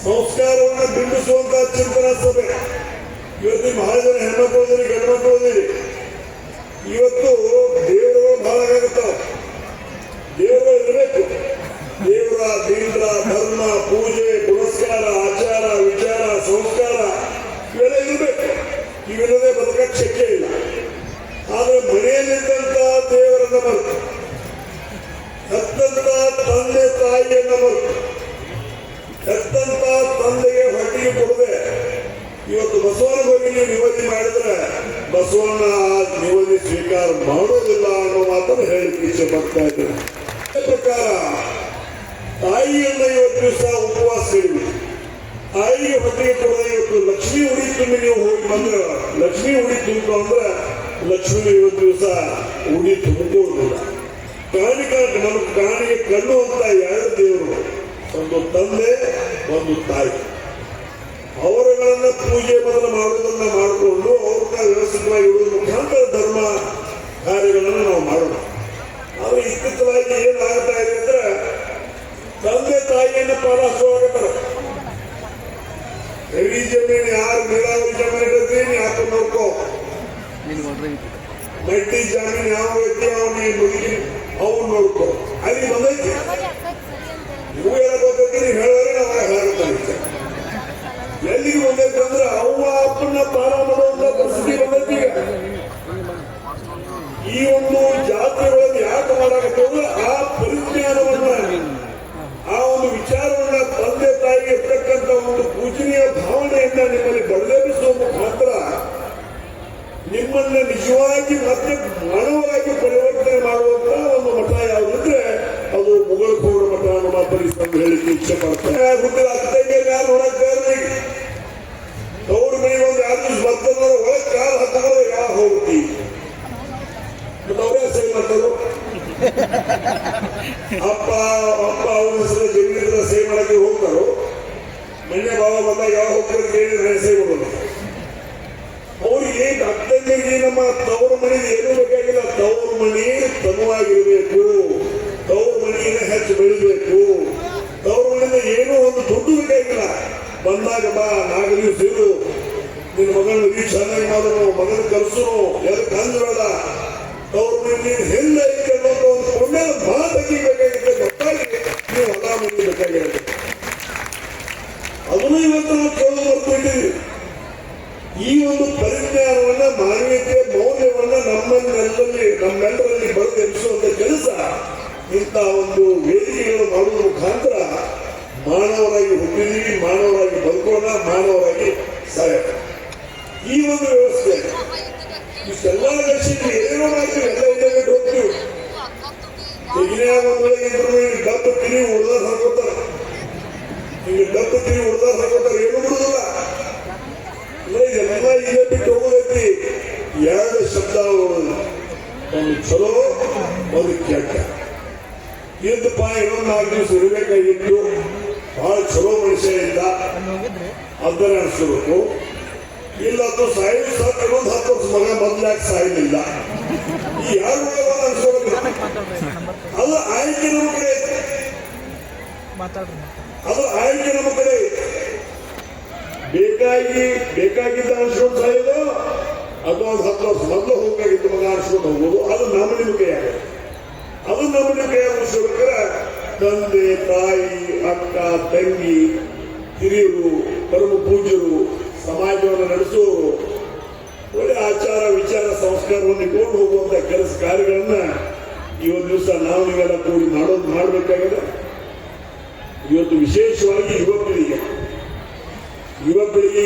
ಸಂಸ್ಕಾರವನ್ನು ಬಿಂಬಿಸುವಂತಹ ಚಿಂತನಾ ಸಭೆ. ಇವತ್ತು ಬಹಳ ಜನ ಹೆಣ್ಮಕ್ಳು ಹೋದಿರಿ, ಗಂಡು ಮಕ್ಕಳು ಹೋದಿರಿ. ಇವತ್ತು ದೇವರುಗಳು ಬಹಳ ಆಗುತ್ತಾವ. ದೇವರುಗಳು ಇರಬೇಕು. ದೇವರ ದೀಂದ್ರ ಧರ್ಮ ಪೂಜೆ ಪುರಸ್ಕಾರ ಆಚಾರ ವಿಚಾರ ಸಂಸ್ಕಾರ ಇವೆಲ್ಲ ಇರಬೇಕು. ಇವೆಲ್ಲದೇ ಬದುಕಕ್ಕೆ ಶಕ್ಯ ಇಲ್ಲ. ಆದರೆ ಮನೆಯಲ್ಲಿದ್ದಂತ ದೇವರನ್ನ ಮರೆತು, ಹೆತ್ತಂತ ತಂದೆ ತಾಯಿಯನ್ನ ಮರೆತು, ಹೆತ್ತಂತ ತಂದೆಗೆ ಹೊಟ್ಟಿಗೆ ಕೊಡದೆ ಇವತ್ತು ಬಸವನ ಬಗ್ಗೆ ನೀವು ನಿವೃತ್ತಿ ಮಾಡಿದ್ರೆ ಬಸವಣ್ಣ ನಿವೃತ್ತಿ ಸ್ವೀಕಾರ ಮಾಡೋದಿಲ್ಲ ಅನ್ನೋ ಮಾತನ್ನು ಹೇಳಿಕ್ಕೆ ಇಚ್ಛೆ ಪಡ್ತಾ ಇದ್ದೇನೆ. ಪ್ರಕಾರ ತಾಯಿಯನ್ನ ಇವತ್ತು ದಿವಸ ಉಪವಾಸ ಇರಲಿ. ತಾಯಿಗೆ ಹೊಟ್ಟಿಗೆ ಕೊಡದೆ ಇವತ್ತು ಲಕ್ಷ್ಮೀ ಉಡಿ ತುಂಬಿ ನೀವು ಹೋಗಿ ಬಂದ್ರೆ, ಲಕ್ಷ್ಮೀ ಉಡಿ ತುಂಬಿತು ಅಂದ್ರೆ ಲಕ್ಷ್ಮಿ ಇವತ್ತು ದಿವಸ ಉಡಿ ತುಂಬಿಕೊಳ್ಳೋದಿಲ್ಲ. ನಮ್ಮ ಪ್ರಾಣಿಗೆ ಕಣ್ಣು ಅಂತ ಎರಡು ದೇವರು, ಒಂದು ತಂದೆ ಒಂದು ತಾಯಿ. ಅವರುಗಳನ್ನ ಪೂಜೆ ಮೊದಲು ಮಾಡುವುದನ್ನ ಮಾಡಿಕೊಂಡು ಅವ್ರನ್ನ ವ್ಯವಸ್ಥಿತವಾಗಿ ಇಡುವ ಮುಖಾಂತರ ಧರ್ಮ ಕಾರ್ಯಗಳನ್ನು ನಾವು ಮಾಡೋಣ. ಆದ್ರೆ ಇತ್ತೀಚಲಾಗಿ ಏನಾಗ್ತಾ ಇದೆ ಅಂದ್ರೆ ತಂದೆ ತಾಯಿಯನ್ನ ಪಾಲಿಸುವಾಗತ್ತಾರೆ. ಹೆವಿ ಜಮೀನು ಯಾರು ನೀರಾವರಿ ಜಮೀನು ಇರ್ತದೆ ನೀ ಹಾಕೊಂಡು ನೋಡ್ಕೋ. ಮಡ್ಡಿ ಜಮೀನು ಯಾವ ವ್ಯಕ್ತಿ ಅವನಿಗೆ ಮುದುಕಿ ಅವ್ನು ನೋಡ್ಕೋ. ಅಲ್ಲಿ ಬಂದೈತಿ ನೀವು ಎಲ್ಲ ಗೊತ್ತೈತಿ. ನೀವು ಹೇಳಿದ್ರೆ ನಾವು ಹೇಳುತ್ತಾರೆ. ಎಲ್ಲಿಗೆ ಬಂದೈತೆ ಅಂದ್ರೆ ಅವ್ವ ಅಪ್ಪನ್ನ ಪಾಲ ಮಾಡುವಂತ ಪರಿಸ್ಥಿತಿ ಬಂದೈತಿ. ಈ ಒಂದು ಜಾತ್ರೆಗಳಲ್ಲಿ ಯಾಕೆ ಮಾಡಾಕತ್ತಂದ್ರೆ ಆ ಪರಿಜ್ಞಾನವನ್ನ, ಆ ಒಂದು ವಿಚಾರವನ್ನ ತಂದೆ ತಾಯಿಗೆ ಇರ್ತಕ್ಕಂಥ ಒಂದು ಪೂಜನೀಯ ಭಾವನೆಯನ್ನ ನಿಮ್ಮಲ್ಲಿ ಬದಲಾಯಿಸುವ ಮುಖಾಂತರ ನಿಮ್ಮನ್ನ ನಿಜವಾಗಿ ಮತ್ತೆ ಮಾನವರಾಗಿ ಪರಿವರ್ತನೆ ಮಾಡುವಂತ ಒಂದು ಮಠ ಯಾವುದಿದ್ರೆ ಅದು ಮುಗಳಕೋಡ ಮಠ ಅನ್ನೋ ಮಾತಲ್ಲಿ ಹೇಳಿಕ್ಕೆ ಇಚ್ಛೆ ಪಡ್ತಾರೆ. ಅತ್ತೈಗೆ ಯಾರು ನೋಡಕ್ಕಾದ್ರೆ ಅವ್ರ ಮನೆಗೆ ಒಂದು 2 ದಿವಸ ಬರ್ತದ ಒಳಗೆ ಕಾಲು ಹಾಕಿದ್ರೆ ಯಾರು ಹೋಗ್ತಿ ಅವರೇ ಸೈ ಮಾಡ್ತಾರೋ. ಅಪ್ಪ ಅವ್ರ ಹೆಸರು ಜಮೀನಿದ್ರೆ ಸೈ ಮಾಡಕ್ಕೆ ಹೋಗ್ತಾರೋ. ಮನೆ ಭಾವ ಬಂದಾಗ ಯಾವ ಹೋಗ್ತಾರೆ ಕೇಳಿದ್ರೆ ಸೈ ಮಾಡೋದು. ಅವ್ರಿಗೆ ಅತ್ತಂದಿಗೆ ನಮ್ಮ ತವರು ಮನೆಗೆ ಏನೂ ಬೇಕಾಗಿಲ್ಲ. ತವರು ಮನೆ ತನುವಾಗಿರ್ಬೇಕು, ತವರು ಮನೆಯಿಂದ ಹೆಚ್ಚು ಬೆಳಿಬೇಕು. ತವರು ಮನೆಯಿಂದ ಏನೋ ಒಂದು ದುಡ್ಡು ಬೇಕಾಗಿಲ್ಲ. ಬಂದಾಗ ಬಾ ನಾಗರಿಕ ಸೇರು, ನಿನ್ನ ಮಗನ ಚೆನ್ನಾಗಿ ಮಾಡೋನು, ಮಗನ ಕಲ್ಸೋನು, ಎದಕ್ಕೆ ಅಂದ್ರಲ್ಲ ತವರು ಮನೆ ಹೆಂಗ ಐತೆ ಅನ್ನೋದು ಒಂದು ಕೊಂಡೆ ಬಹಳ ತೆಗಿಬೇಕಾಗಿದೆ. ಗೊತ್ತಾಗಿ ನೀವು ಹೊಲ ಮನೆ ಬೇಕಾಗಿರುತ್ತೆ. ಅದನ್ನು ಇವತ್ತು ನಾವು ಕೇಳೋದು ಬರ್ತಿದ್ದೀವಿ. ಈ ಒಂದು ಪರಿಜ್ಞಾನವನ್ನ, ಮಾನವೀಯತೆ ಮೌಲ್ಯವನ್ನ ನಮ್ಮೆಲ್ಲರಲ್ಲಿ ಬರೆದೆನಿಸುವಂತ ಕೆಲಸ ಇಂಥ ಒಂದು ವೇದಿಕೆಗಳು ಮಾಡುವ ಮುಖಾಂತರ ಮಾನವರಾಗಿ ಹುಟ್ಟಿದೀವಿ, ಮಾನವರಾಗಿ ಬದುಕೋಣ, ಮಾನವರಾಗಿ ಸಾಯೋಣ. ಈ ಒಂದು ವ್ಯವಸ್ಥೆ ಇಷ್ಟೆಲ್ಲ ಲಕ್ಷಕ್ಕೆ ಏನೇನೋ ಮಾಡ್ತೀವಿ, ಎಲ್ಲ ಇಂಟರ್ನೆಟ್ ಹೋಗ್ತೀವಿ. ಡಬ್ಬ ತಿರಿ ಉಳ್ದಾರ ಹಾಕೋತಾರೆ. ಈಗ ಡಬ್ಬ ತಿರಿ ಉಳ್ದಾರ ಹಾಕೋತಾರೆ, ಏನು ಬಿಡುದಿಲ್ಲ. ಎಲ್ಲ ಇಲ್ಲೇ ಬಿಟ್ಟು ಹೋಗೋದೈತಿ. 2 ಶಬ್ದ, ಒಂದು ಚಲೋ ಒಂದು ಕೆಟ್ಟ. ಇದ್ದಪ್ಪ ಇನ್ನೊಂದು 4 ದಿವಸ ಇರಬೇಕಾಗಿತ್ತು. ಬಹಳ ಚಲೋ ಮನುಷ್ಯ ಇದ್ದ ಅದನ್ನ ಅನಿಸ್ಬೇಕು. ಇಲ್ಲ ಅದು ಸಾಯಿಲ್ ಸಾಕು ಇನ್ನೊಂದು 10 ವರ್ಷ ಮಗ ಮೊದಲಾಗಿ ಸಾಯಲಿಲ್ಲ. ಈ 2 ಅನ್ಸ್ಕೋಬೇಕು. ಅದು ಆಯ್ಕೆ ನಮ್ಮ ಕಡೆ ಐತೆ. ಅದು ಆಯ್ಕೆ ನಮ್ಮ ಕಡೆ ಐತೆ. ಬೇಕಾಗಿದ್ದ ಅನ್ಸ್ಕೊಂಡು ಸಾಯೋದು, ಅದು ಒಂದು 10 ವರ್ಷ ಮೊದಲು ಹೋಗ್ಬೇಕಾಗಿತ್ತು ಮಗ ಅನ್ಸ್ಕೊಂಡು ಹೋಗೋದು. ಅದು ನಮ್ಮ ನಿಮ್ಮ ಕೈಯಾಗ. ಅದು ನಮ್ಮ ನಿಮ್ಮ ಕೈಯಾಗ ಅನ್ಸ್ಕೊಬೇಕಾದ್ರೆ ತಂದೆ ತಾಯಿ ಅಕ್ಕ ತಂಗಿ ಹಿರಿಯರು ಪರಮ ಪೂಜ್ಯರು ಸಮಾಜವನ್ನು ನಡೆಸುವವರು ಒಳ್ಳೆ ಆಚಾರ ವಿಚಾರ ಸಂಸ್ಕಾರವನ್ನು ಇಟ್ಕೊಂಡು ಹೋಗುವಂತ ಕೆಲಸ ಕಾರ್ಯಗಳನ್ನ ಇವತ್ತು ದಿವಸ ನಾವು ನೀವೆಲ್ಲ ಕೂಡಿ ಮಾಡಬೇಕಾಗಿದೆ. ಇವತ್ತು ವಿಶೇಷವಾಗಿ ಯುವಕರಿಗೆ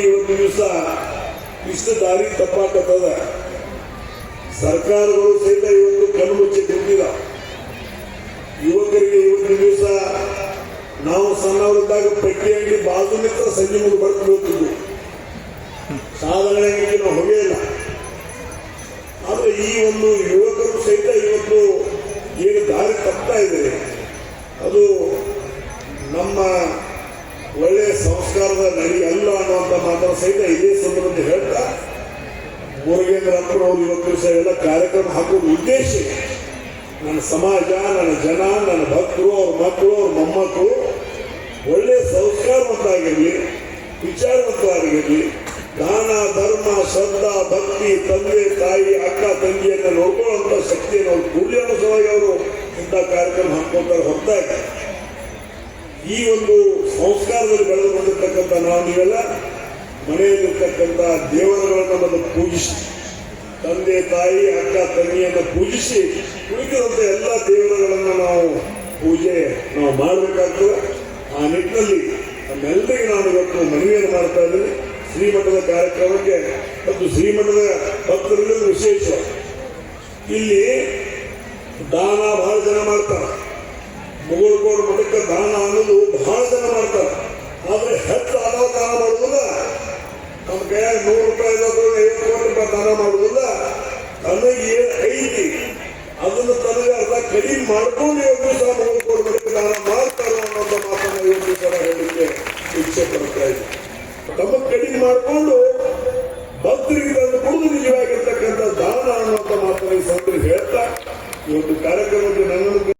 ಇವತ್ತು ದಿವಸ ಇಷ್ಟು ದಾರಿ ತಪ್ಪಾಕತ್ತದ. ಸರ್ಕಾರಗಳು ಸಹಿತ ಇವತ್ತು ಕಣ್ಣು ಮುಚ್ಚಿ ಕೊಟ್ಟಿಲ್ಲ. ಯುವಕರಿಗೆ ಇವತ್ತಿನ ದಿವಸ ನಾವು ಸಣ್ಣವರಿದ್ದಾಗ ಪಟ್ಟಿ ಅಂಗಡಿ ಬಾಜು ನಿಂತ ಸಂಜೆ ಮುಂದೆ ಬರ್ತಿದ್ವಿ. ಸಾಧನೆಗೆ ನಾವು ಹೊಗೆ ಇಲ್ಲ. ಆದ್ರೆ ಈ ಒಂದು ಯುವಕರು ಸಹಿತ ಇವತ್ತು ಏನು ದಾರಿ ತಪ್ತಾ ಇದ್ದಾರೆ, ಅದು ನಮ್ಮ ಒಳ್ಳೆಯ ಸಂಸ್ಕಾರದ ನಡಿ ಅಲ್ಲ ಅನ್ನುವಂಥ ಮಾತನ್ನು ಸಹಿತ ಇದೇ ಸಂದರ್ಭದಲ್ಲಿ ಹೇಳ್ತಾ, ಮುರುಗೇಂದ್ರ ಅಪ್ಪನವರು ಇವತ್ತು ದಿವಸ ಎಲ್ಲ ಕಾರ್ಯಕ್ರಮ ಹಾಕೋದು ಉದ್ದೇಶ ನನ್ನ ಸಮಾಜ, ನನ್ನ ಜನ, ನನ್ನ ಭಕ್ತರು, ಅವ್ರ ಮಕ್ಕಳು, ಅವ್ರ ಮೊಮ್ಮಕ್ಕಳು ಒಳ್ಳೆ ಸಂಸ್ಕಾರವಂತಾಗಿರಲಿ, ವಿಚಾರವಂತವಾಗಿರಲಿ, ದಾನ ಧರ್ಮ ಶ್ರದ್ಧಾ ಭಕ್ತಿ, ತಂದೆ ತಾಯಿ ಅಕ್ಕ ತಂಗಿಯನ್ನು ನೋಡ್ಕೊಳ್ಳುವಂತ ಶಕ್ತಿಯನ್ನು ಅವರು ಕೂಡ್ಲಿಯಾನುಸವಾಗಿ ಅವರು ಇಂಥ ಕಾರ್ಯಕ್ರಮ ಹಾಕೊಳ್ತಾರೆ. ಹೊರತಾಗಿ ಈ ಒಂದು ಸಂಸ್ಕಾರದಲ್ಲಿ ಬೆಳೆದು ಬಂದಿರ್ತಕ್ಕಂಥ ನಾವು ನೀವೆಲ್ಲ ಮನೆಯಲ್ಲಿರ್ತಕ್ಕಂಥ ದೇವರುಗಳನ್ನು ಮೊದಲು ಪೂಜಿಸಿ, ತಂದೆ ತಾಯಿ ಅಕ್ಕ ತಂಗಿಯನ್ನು ಪೂಜಿಸಿ ಉಳಿದಿರುವಂಥ ಎಲ್ಲ ದೇವರುಗಳನ್ನು ನಾವು ಮಾಡಬೇಕಾಗ್ತದೆ. ಆ ನಿಟ್ಟಿನಲ್ಲಿ ನಮ್ಮೆಲ್ಲರಿಗೆ ನಾನು ಇವತ್ತು ಮನವಿಯನ್ನು ಮಾಡ್ತಾ ಇದ್ದೀನಿ. ಶ್ರೀಮಠದ ಕಾರ್ಯಕ್ರಮಕ್ಕೆ ಮತ್ತು ಶ್ರೀಮಠದ ಭಕ್ತರಿಗೆ ವಿಶೇಷ ಇಲ್ಲಿ ದಾನ ಬಹಳ ಜನ ಮಾಡ್ತಾರೆ. ಮುಗುಳ್ಕೋಡು ಮಠಕ್ಕೆ ದಾನ ಅನ್ನೋದು ಬಹಳ ಜನ ಮಾಡ್ತಾರೆ. ಆದ್ರೆ ಹೆಚ್ಚು ಆದವ ದಾನ ಮಾಡುವುದಿಲ್ಲ. ನಮ್ಮ ಕೈಯಾಗ 100 ರೂಪಾಯಿ 50 ಕೋಟಿ ರೂಪಾಯಿ ದಾನ ಮಾಡುವುದಿಲ್ಲ. ತನಗೆ ಐತಿ ಅದನ್ನು ತನಗೆ ಅರ್ಧ ಕಡಿಮೆ ಮಾಡ್ಕೊಂಡು ಇವತ್ತು ಸಹ ಮುಗುಳ್ಕೋಡು ಮಠಕ್ಕೆ ದಾನ ಮಾಡ್ತಾರೆ ಅನ್ನೋಂಥ ಮಾತನ್ನು ಇವತ್ತು ಸಹ ಹೇಳಲಿಕ್ಕೆ ಇಚ್ಛೆ ಪಡ್ತಾ ಇದ್ದೀನಿ. ತಮಗೆ ಕಡಿಮೆ ಮಾಡಿಕೊಂಡು ಭಕ್ತರಿಗೆ ತಂದು ಕೊಡುವುದು ನಿಜವಾಗಿರ್ತಕ್ಕಂಥ ದಾನ ಅನ್ನುವಂಥ ಮಾತನ್ನು ಈ ಸಂದರ್ಭ ಹೇಳ್ತಾ ಇವತ್ತು ಕಾರ್ಯಕ್ರಮದಲ್ಲಿ